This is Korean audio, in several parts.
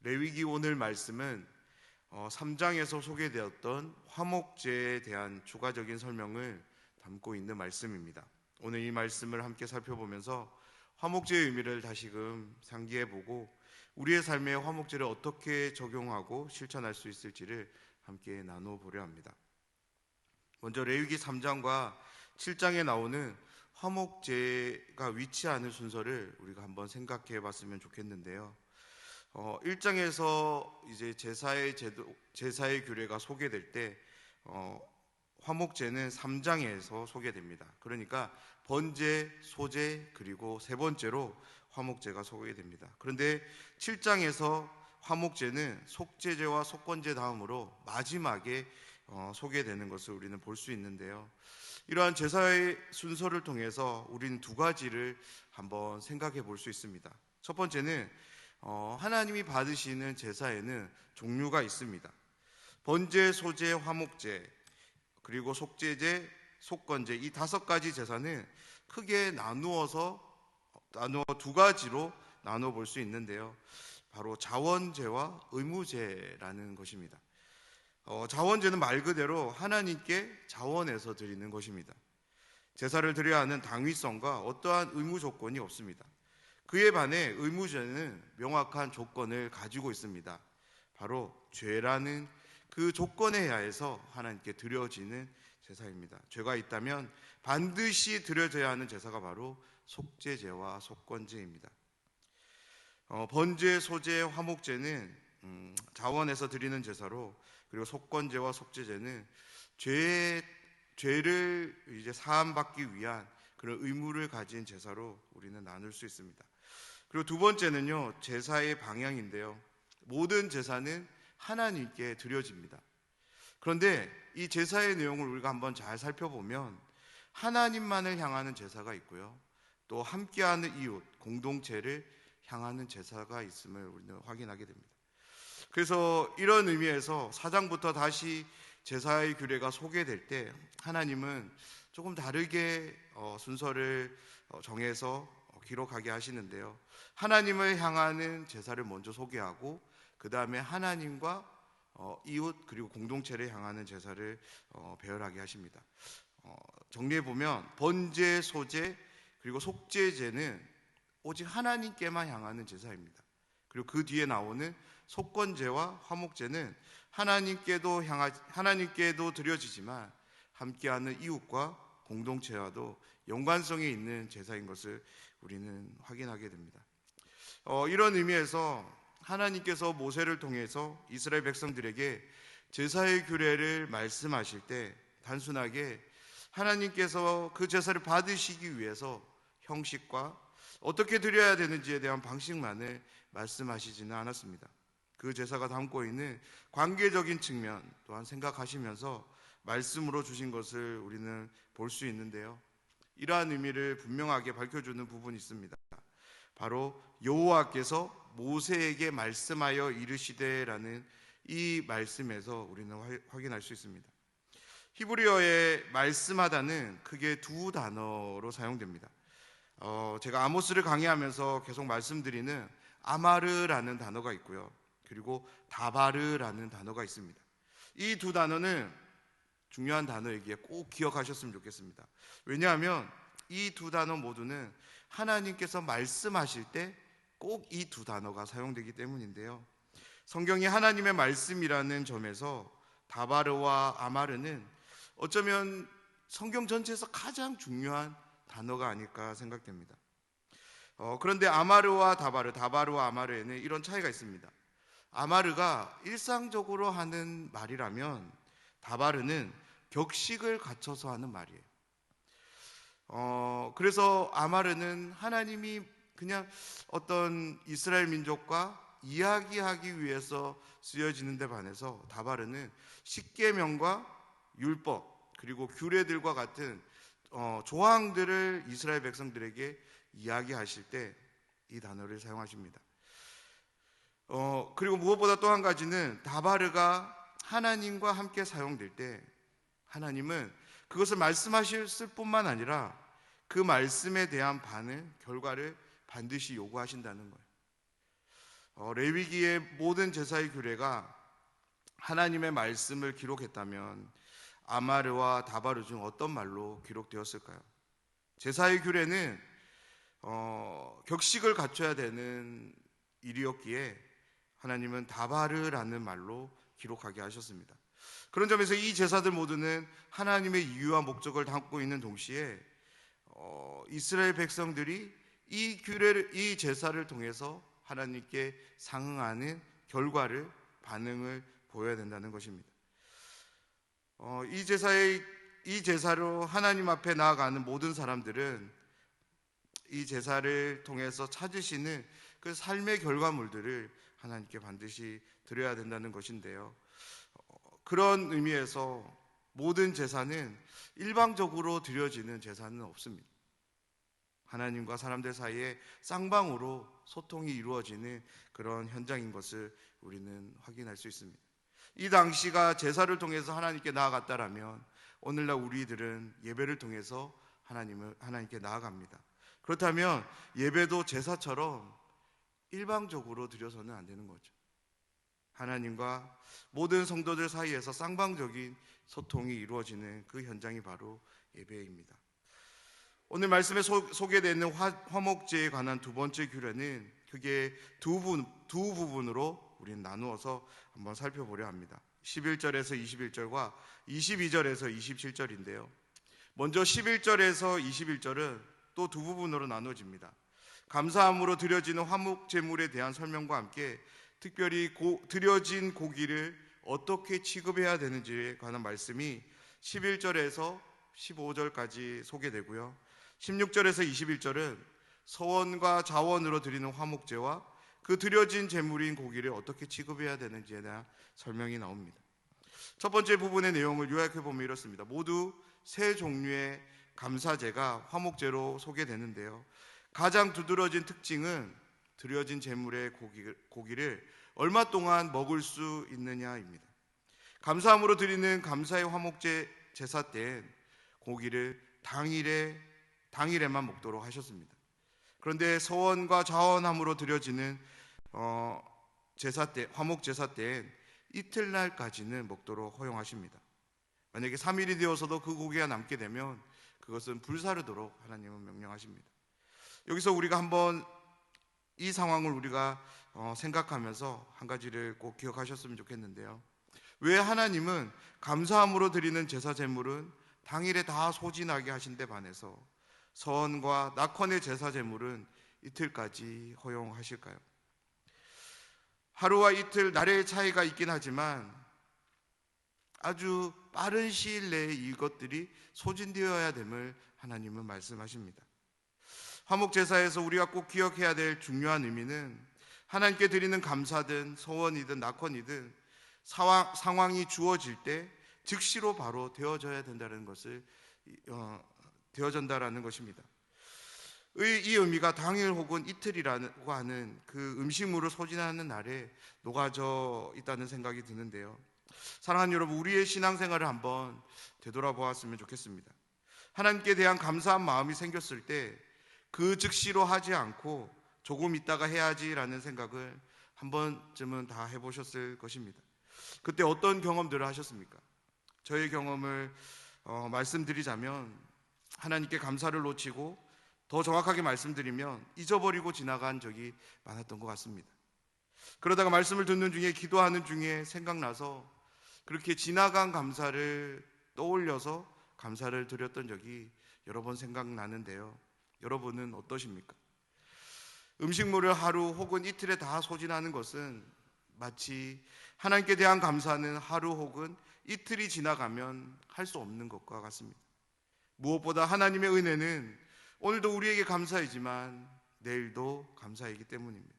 레위기 오늘 말씀은 3장에서 소개되었던 화목제에 대한 추가적인 설명을 담고 있는 말씀입니다. 오늘 이 말씀을 함께 살펴보면서 화목제의 의미를 다시금 상기해보고 우리의 삶에 화목제를 어떻게 적용하고 실천할 수 있을지를 함께 나눠보려 합니다. 먼저 레위기 3장과 7장에 나오는 화목제가 위치하는 순서를 우리가 한번 생각해 봤으면 좋겠는데요. 1장에서 이제 제사의 규례가 소개될 때 화목제는 3장에서 소개됩니다. 그러니까 번제, 소제, 그리고 세 번째로 화목제가 소개됩니다. 그런데 7장에서 화목제는 속제제와 속건제 다음으로 마지막에 소개되는 것을 우리는 볼 수 있는데요. 이러한 제사의 순서를 통해서 우리는 두 가지를 한번 생각해 볼 수 있습니다. 첫 번째는 하나님이 받으시는 제사에는 종류가 있습니다. 번제, 소제, 화목제, 그리고 속제제, 속건제, 이 5가지 제사는 크게 나누어 두 가지로 나눠 볼 수 있는데요. 바로 자원제와 의무제라는 것입니다. 자원제는 말 그대로 하나님께 자원해서 드리는 것입니다. 제사를 드려야 하는 당위성과 어떠한 의무 조건이 없습니다. 그에 반해 의무제는 명확한 조건을 가지고 있습니다. 바로 죄라는 그 조건에 의해서 하나님께 드려지는 제사입니다. 죄가 있다면 반드시 드려져야 하는 제사가 바로 속제제와 속건제입니다. 번제, 소제, 화목제는 자원에서 드리는 제사로, 그리고 속건제와 속제제는 죄를 이제 사함받기 위한 그런 의무를 가진 제사로 우리는 나눌 수 있습니다. 그리고 두 번째는요, 제사의 방향인데요. 모든 제사는 하나님께 드려집니다. 그런데 이 제사의 내용을 우리가 한번 잘 살펴보면 하나님만을 향하는 제사가 있고요, 또 함께하는 이웃, 공동체를 향하는 제사가 있음을 우리는 확인하게 됩니다. 그래서 이런 의미에서 4장부터 다시 제사의 규례가 소개될 때 하나님은 조금 다르게 순서를 정해서 기록하게 하시는데요. 하나님을 향하는 제사를 먼저 소개하고 그 다음에 하나님과 이웃 그리고 공동체를 향하는 제사를 배열하게 하십니다. 정리해보면 번제, 소제, 그리고 속제제는 오직 하나님께만 향하는 제사입니다. 그리고 그 뒤에 나오는 속건제와 화목제는 하나님께도 드려지지만 함께하는 이웃과 공동체와도 연관성이 있는 제사인 것을 우리는 확인하게 됩니다. 이런 의미에서 하나님께서 모세를 통해서 이스라엘 백성들에게 제사의 규례를 말씀하실 때 단순하게 하나님께서 그 제사를 받으시기 위해서 형식과 어떻게 드려야 되는지에 대한 방식만을 말씀하시지는 않았습니다. 그 제사가 담고 있는 관계적인 측면 또한 생각하시면서 말씀으로 주신 것을 우리는 볼 수 있는데요. 이러한 의미를 분명하게 밝혀주는 부분이 있습니다. 바로 여호와께서 모세에게 말씀하여 이르시되라는 이 말씀에서 우리는 확인할 수 있습니다. 히브리어의 말씀하다는 크게 두 단어로 사용됩니다. 제가 아모스를 강의하면서 계속 말씀드리는 아마르라는 단어가 있고요, 그리고 다바르라는 단어가 있습니다. 이 두 단어는 중요한 단어이기에 꼭 기억하셨으면 좋겠습니다. 왜냐하면 이 두 단어 모두는 하나님께서 말씀하실 때 꼭 이 두 단어가 사용되기 때문인데요. 성경이 하나님의 말씀이라는 점에서 다바르와 아마르는 어쩌면 성경 전체에서 가장 중요한 단어가 아닐까 생각됩니다. 그런데 아마르와 다바르와 아마르에는 이런 차이가 있습니다. 아마르가 일상적으로 하는 말이라면 다바르는 격식을 갖춰서 하는 말이에요. 그래서 아마르는 하나님이 그냥 어떤 이스라엘 민족과 이야기하기 위해서 쓰여지는 데 반해서 다바르는 십계명과 율법 그리고 규례들과 같은 조항들을 이스라엘 백성들에게 이야기하실 때 이 단어를 사용하십니다. 그리고 무엇보다 또 한 가지는 다바르가 하나님과 함께 사용될 때 하나님은 그것을 말씀하실 뿐만 아니라 그 말씀에 대한 결과를 반드시 요구하신다는 거예요. 레위기의 모든 제사의 규례가 하나님의 말씀을 기록했다면 아마르와 다바르 중 어떤 말로 기록되었을까요? 제사의 규례는 격식을 갖춰야 되는 일이었기에 하나님은 다바르라는 말로 기록하게 하셨습니다. 그런 점에서 이 제사들 모두는 하나님의 이유와 목적을 담고 있는 동시에 이스라엘 백성들이 이 제사를 통해서 하나님께 상응하는 결과를 반응을 보여야 된다는 것입니다. 이 제사로 하나님 앞에 나아가는 모든 사람들은 이 제사를 통해서 찾으시는 그 삶의 결과물들을 하나님께 반드시 드려야 된다는 것인데요. 그런 의미에서 모든 제사는 일방적으로 드려지는 제사는 없습니다. 하나님과 사람들 사이에 쌍방으로 소통이 이루어지는 그런 현장인 것을 우리는 확인할 수 있습니다. 이 당시가 제사를 통해서 하나님께 나아갔다라면 오늘날 우리들은 예배를 통해서 하나님께 나아갑니다. 그렇다면 예배도 제사처럼 일방적으로 드려서는 안 되는 거죠. 하나님과 모든 성도들 사이에서 쌍방적인 소통이 이루어지는 그 현장이 바로 예배입니다. 오늘 말씀에 소개되는 화목제에 관한 두 번째 규례는 크게 두 부분으로 우리는 나누어서 한번 살펴보려 합니다. 11절에서 21절과 22절에서 27절인데요. 먼저 11절에서 21절은 또 두 부분으로 나눠집니다. 감사함으로 드려지는 화목 제물에 대한 설명과 함께 특별히 드려진 고기를 어떻게 취급해야 되는지에 관한 말씀이 11절에서 15절까지 소개되고요. 16절에서 21절은 서원과 자원으로 드리는 화목제와 그 드려진 제물인 고기를 어떻게 취급해야 되는지에 대한 설명이 나옵니다. 첫 번째 부분의 내용을 요약해 보면 이렇습니다. 모두 세 종류의 감사제가 화목제로 소개되는데요. 가장 두드러진 특징은 드려진 제물의 고기를 얼마 동안 먹을 수 있느냐입니다. 감사함으로 드리는 감사의 화목제 제사 때엔 고기를 당일에만 먹도록 하셨습니다. 그런데 서원과 자원함으로 드려지는 화목 제사 때엔 이틀날까지는 먹도록 허용하십니다. 만약에 3일이 되어서도 그 고기가 남게 되면 그것은 불사르도록 하나님은 명령하십니다. 여기서 우리가 한번 이 상황을 우리가 생각하면서 한 가지를 꼭 기억하셨으면 좋겠는데요. 왜 하나님은 감사함으로 드리는 제사 제물은 당일에 다 소진하게 하신 데 반해서 서원과 낙헌의 제사 제물은 이틀까지 허용하실까요? 하루와 이틀 날의 차이가 있긴 하지만 아주 빠른 시일 내에 이것들이 소진되어야 됨을 하나님은 말씀하십니다. 화목제사에서 우리가 꼭 기억해야 될 중요한 의미는 하나님께 드리는 감사든 서원이든 낙헌이든 상황이 주어질 때 즉시로 바로 되어져야 된다는 것을 되어진다라는 것입니다. 이 의미가 당일 혹은 이틀이라고 하는 그 음식물을 소진하는 날에 녹아져 있다는 생각이 드는데요. 사랑하는 여러분, 우리의 신앙생활을 한번 되돌아보았으면 좋겠습니다. 하나님께 대한 감사한 마음이 생겼을 때 그 즉시로 하지 않고 조금 있다가 해야지라는 생각을 한 번쯤은 다 해보셨을 것입니다. 그때 어떤 경험들을 하셨습니까? 저의 경험을 말씀드리자면 하나님께 감사를 놓치고 더 정확하게 말씀드리면 잊어버리고 지나간 적이 많았던 것 같습니다. 그러다가 말씀을 듣는 중에 기도하는 중에 생각나서 그렇게 지나간 감사를 떠올려서 감사를 드렸던 적이 여러 번 생각나는데요. 여러분은 어떠십니까? 음식물을 하루 혹은 이틀에 다 소진하는 것은 마치 하나님께 대한 감사는 하루 혹은 이틀이 지나가면 할 수 없는 것과 같습니다. 무엇보다 하나님의 은혜는 오늘도 우리에게 감사이지만 내일도 감사이기 때문입니다.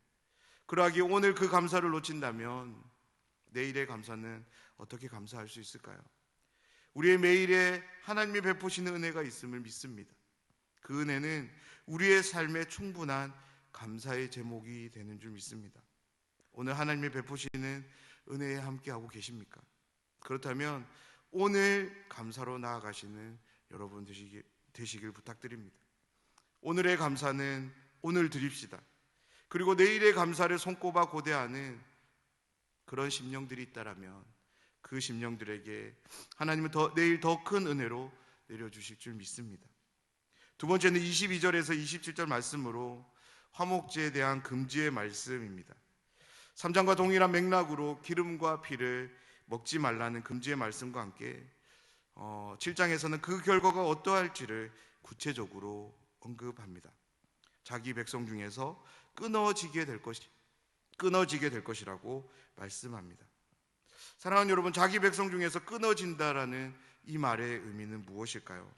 그러하기에 오늘 그 감사를 놓친다면 내일의 감사는 어떻게 감사할 수 있을까요? 우리의 매일에 하나님이 베푸시는 은혜가 있음을 믿습니다. 그 은혜는 우리의 삶에 충분한 감사의 제목이 되는 줄 믿습니다. 오늘 하나님이 베푸시는 은혜에 함께하고 계십니까? 그렇다면 오늘 감사로 나아가시는 여러분 되시길 부탁드립니다. 오늘의 감사는 오늘 드립시다. 그리고 내일의 감사를 손꼽아 고대하는 그런 심령들이 있다라면 그 심령들에게 하나님은 내일 더 큰 은혜로 내려주실 줄 믿습니다. 두 번째는 22절에서 27절 말씀으로 화목제에 대한 금지의 말씀입니다. 3장과 동일한 맥락으로 기름과 피를 먹지 말라는 금지의 말씀과 함께 7장에서는 그 결과가 어떠할지를 구체적으로 언급합니다. 자기 백성 중에서 끊어지게 될 것이라고 말씀합니다. 사랑하는 여러분, 자기 백성 중에서 끊어진다라는 이 말의 의미는 무엇일까요?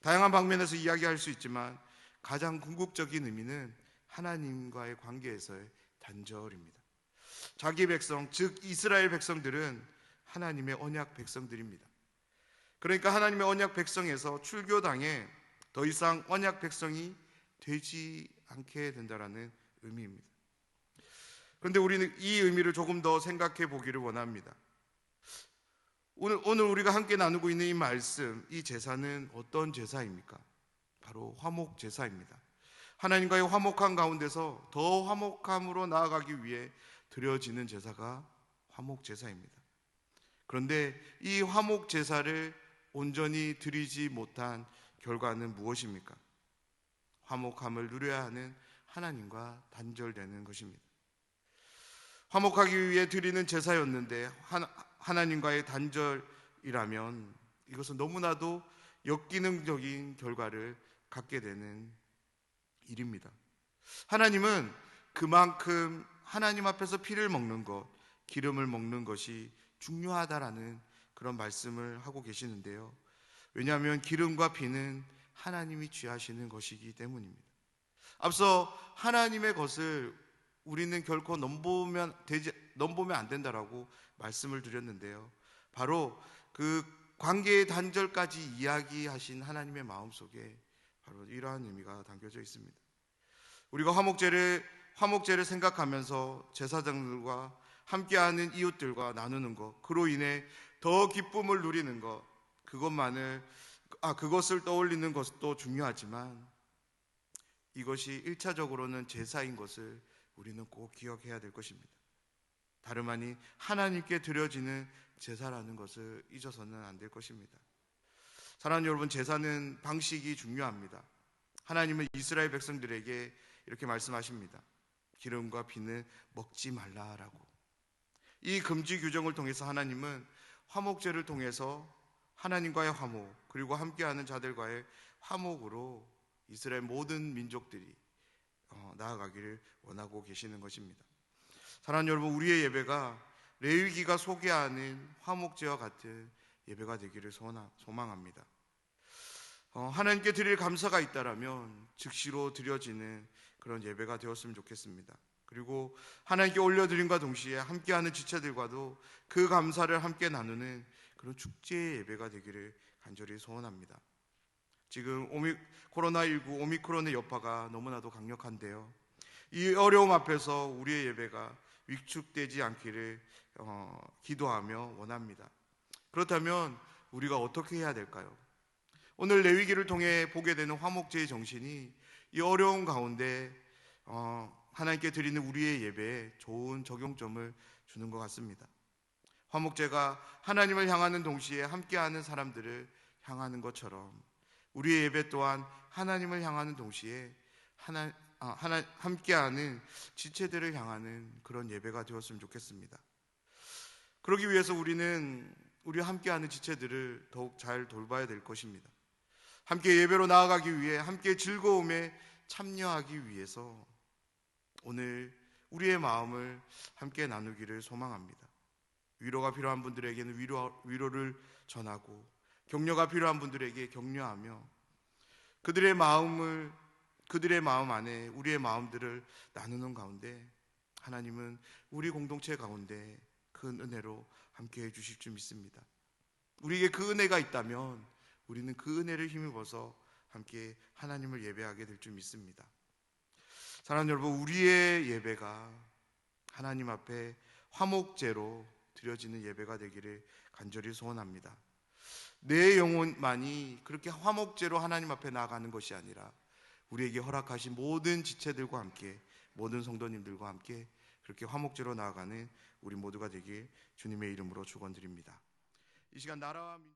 다양한 방면에서 이야기할 수 있지만 가장 궁극적인 의미는 하나님과의 관계에서의 단절입니다. 자기 백성, 즉 이스라엘 백성들은 하나님의 언약 백성들입니다. 그러니까 하나님의 언약 백성에서 출교당해 더 이상 언약 백성이 되지 않게 된다라는 의미입니다. 그런데 우리는 이 의미를 조금 더 생각해 보기를 원합니다. 오늘 우리가 함께 나누고 있는 이 말씀, 이 제사는 어떤 제사입니까? 바로 화목 제사입니다. 하나님과의 화목한 가운데서 더 화목함으로 나아가기 위해 드려지는 제사가 화목 제사입니다. 그런데 이 화목 제사를 온전히 드리지 못한 결과는 무엇입니까? 화목함을 누려야 하는 하나님과 단절되는 것입니다. 화목하기 위해 드리는 제사였는데 하나님과의 단절이라면 이것은 너무나도 역기능적인 결과를 갖게 되는 일입니다. 하나님은 그만큼 하나님 앞에서 피를 먹는 것, 기름을 먹는 것이 중요하다라는 그런 말씀을 하고 계시는데요. 왜냐하면 기름과 피는 하나님이 취하시는 것이기 때문입니다. 앞서 하나님의 것을 우리는 결코 넘보면 안 된다라고 말씀을 드렸는데요. 바로 그 관계의 단절까지 이야기하신 하나님의 마음속에 바로 이러한 의미가 담겨져 있습니다. 우리가 화목제를 생각하면서 제사장들과 함께하는 이웃들과 나누는 것, 그로 인해 더 기쁨을 누리는 것, 그것을 떠올리는 것도 중요하지만 이것이 1차적으로는 제사인 것을 우리는 꼭 기억해야 될 것입니다. 다름 아닌 하나님께 드려지는 제사라는 것을 잊어서는 안 될 것입니다. 사랑하는 여러분, 제사는 방식이 중요합니다. 하나님은 이스라엘 백성들에게 이렇게 말씀하십니다. 기름과 피는 먹지 말라라고. 이 금지 규정을 통해서 하나님은 화목제를 통해서 하나님과의 화목, 그리고 함께하는 자들과의 화목으로 이스라엘 모든 민족들이 나아가기를 원하고 계시는 것입니다. 사랑하는 여러분, 우리의 예배가 레위기가 소개하는 화목제와 같은 예배가 되기를 소망합니다. 하나님께 드릴 감사가 있다라면 즉시로 드려지는 그런 예배가 되었으면 좋겠습니다. 그리고 하나님께 올려드림과 동시에 함께하는 지체들과도 그 감사를 함께 나누는 그런 축제의 예배가 되기를 간절히 소원합니다. 지금 코로나19 오미크론의 여파가 너무나도 강력한데요. 이 어려움 앞에서 우리의 예배가 위축되지 않기를 기도하며 원합니다. 그렇다면 우리가 어떻게 해야 될까요? 오늘 레위기를 통해 보게 되는 화목제의 정신이 이 어려운 가운데 하나님께 드리는 우리의 예배에 좋은 적용점을 주는 것 같습니다. 화목제가 하나님을 향하는 동시에 함께하는 사람들을 향하는 것처럼 우리의 예배 또한 하나님을 향하는 동시에 함께하는 지체들을 향하는 그런 예배가 되었으면 좋겠습니다. 그러기 위해서 우리는 우리 함께하는 지체들을 더욱 잘 돌봐야 될 것입니다. 함께 예배로 나아가기 위해, 함께 즐거움에 참여하기 위해서 오늘 우리의 마음을 함께 나누기를 소망합니다. 위로가 필요한 분들에게는 위로를 전하고, 격려가 필요한 분들에게 격려하며, 그들의 마음 안에 우리의 마음들을 나누는 가운데 하나님은 우리 공동체 가운데 큰 은혜로 함께 해주실 줄 믿습니다. 우리에게 그 은혜가 있다면 우리는 그 은혜를 힘입어서 함께 하나님을 예배하게 될 줄 믿습니다. 사랑하는 여러분, 우리의 예배가 하나님 앞에 화목제로 드려지는 예배가 되기를 간절히 소원합니다. 내 영혼만이 그렇게 화목제로 하나님 앞에 나아가는 것이 아니라 우리에게 허락하신 모든 지체들과 함께 모든 성도님들과 함께 그렇게 화목제로 나아가는 우리 모두가 되길 주님의 이름으로 축원드립니다. 이 시간 나라와 민족